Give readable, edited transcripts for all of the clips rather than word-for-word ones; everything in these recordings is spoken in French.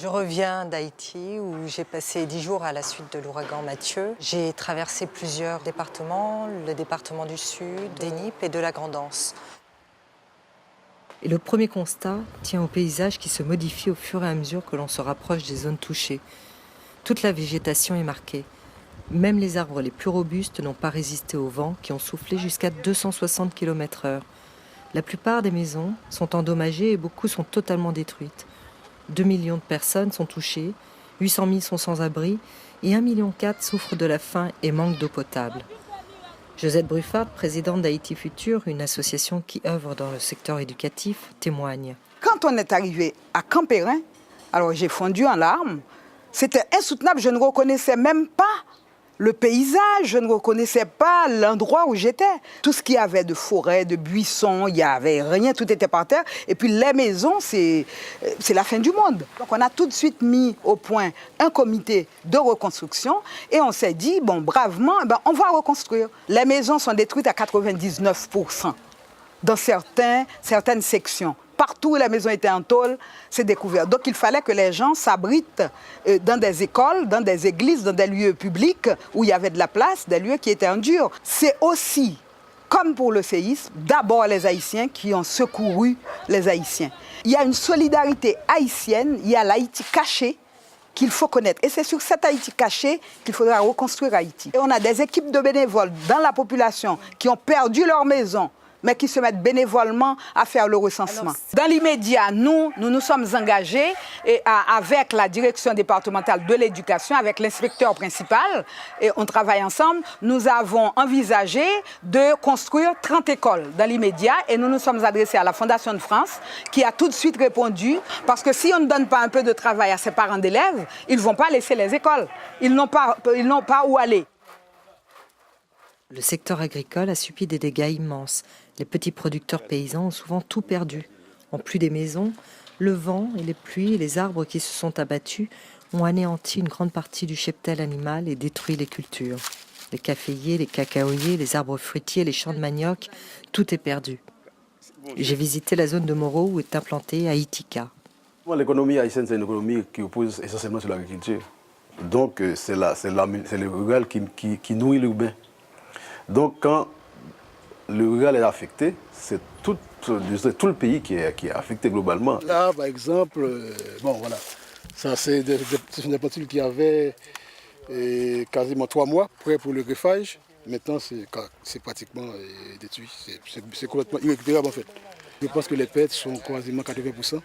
Je reviens d'Haïti où j'ai passé 10 jours à la suite de l'ouragan Mathieu. J'ai traversé plusieurs départements, le département du Sud, d'Enip et de la Grande-Anse. Et le premier constat tient au paysage qui se modifie au fur et à mesure que l'on se rapproche des zones touchées. Toute la végétation est marquée. Même les arbres les plus robustes n'ont pas résisté au vent qui ont soufflé jusqu'à 260 km/h. La plupart des maisons sont endommagées et beaucoup sont totalement détruites. 2 millions de personnes sont touchées, 800 000 sont sans abri et 1,4 million souffrent de la faim et manquent d'eau potable. Josette Bruffard, présidente d'Haïti Futur, une association qui œuvre dans le secteur éducatif, témoigne. Quand on est arrivé à Campérin, alors j'ai fondu en larmes, c'était insoutenable, je ne reconnaissais même pas le paysage, je ne reconnaissais pas l'endroit où j'étais. Tout ce qu'il y avait de forêt, de buissons, il n'y avait rien, tout était par terre. Et puis les maisons, c'est la fin du monde. Donc on a tout de suite mis au point un comité de reconstruction et on s'est dit, bon, bravement, on va reconstruire. Les maisons sont détruites à 99% dans certaines sections. Partout où la maison était en tôle, c'est découvert. Donc il fallait que les gens s'abritent dans des écoles, dans des églises, dans des lieux publics où il y avait de la place, des lieux qui étaient en dur. C'est aussi, comme pour le séisme, d'abord les Haïtiens qui ont secouru les Haïtiens. Il y a une solidarité haïtienne, il y a l'Haïti caché qu'il faut connaître. Et c'est sur cet Haïti caché qu'il faudra reconstruire Haïti. Et on a des équipes de bénévoles dans la population qui ont perdu leur maison, mais qui se mettent bénévolement à faire le recensement. Dans l'immédiat, nous nous sommes engagés avec la direction départementale de l'éducation, avec l'inspecteur principal, et on travaille ensemble. Nous avons envisagé de construire 30 écoles dans l'immédiat et nous nous sommes adressés à la Fondation de France qui a tout de suite répondu, parce que si on ne donne pas un peu de travail à ses parents d'élèves, ils ne vont pas laisser les écoles. Ils n'ont pas où aller. Le secteur agricole a subi des dégâts immenses. Les petits producteurs paysans ont souvent tout perdu. En plus des maisons, le vent et les pluies et les arbres qui se sont abattus ont anéanti une grande partie du cheptel animal et détruit les cultures. Les caféiers, les cacaoyers, les arbres fruitiers, les champs de manioc, tout est perdu. J'ai visité la zone de Moro où est implantée Haïtika. L'économie haïtienne, c'est une économie qui repose essentiellement sur l'agriculture. Donc c'est le rural qui nourrit l'urbain. Donc quand le rural est affecté, c'est tout le pays qui est affecté globalement. Là, par exemple, bon voilà, ça c'est une parcelle qui avait quasiment 3 mois prêt pour le greffage. Maintenant, c'est pratiquement détruit. C'est complètement irrécupérable en fait. Je pense que les pertes sont quasiment 80%.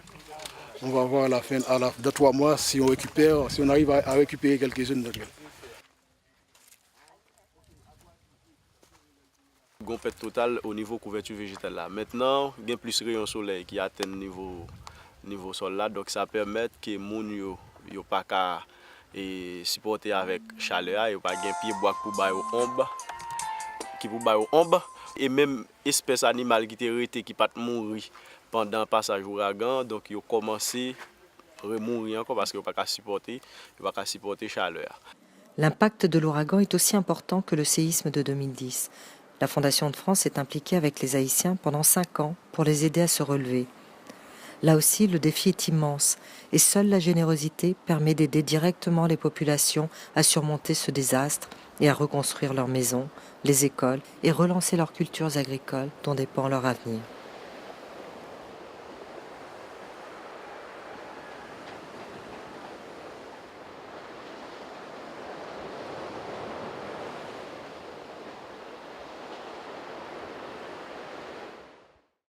On va voir à la fin, dans 3 mois, si on arrive à récupérer quelques-unes d'entre elles. Gon perte totale au niveau couverture végétale là. Maintenant, il y a plus de rayons soleil qui atteignent niveau sol là, donc ça permet que moun yo pas qu'à supporter avec chaleur, yo pas gain pied bois pour bailler au ombre et même espèce animale qui était rete qui pas mourir pendant passage ouragan, donc yo commencé remourir encore parce que yo pas qu'à supporter chaleur. L'impact de l'ouragan est aussi important que le séisme de 2010. La Fondation de France est impliquée avec les Haïtiens pendant 5 ans pour les aider à se relever. Là aussi, le défi est immense et seule la générosité permet d'aider directement les populations à surmonter ce désastre et à reconstruire leurs maisons, les écoles et relancer leurs cultures agricoles dont dépend leur avenir.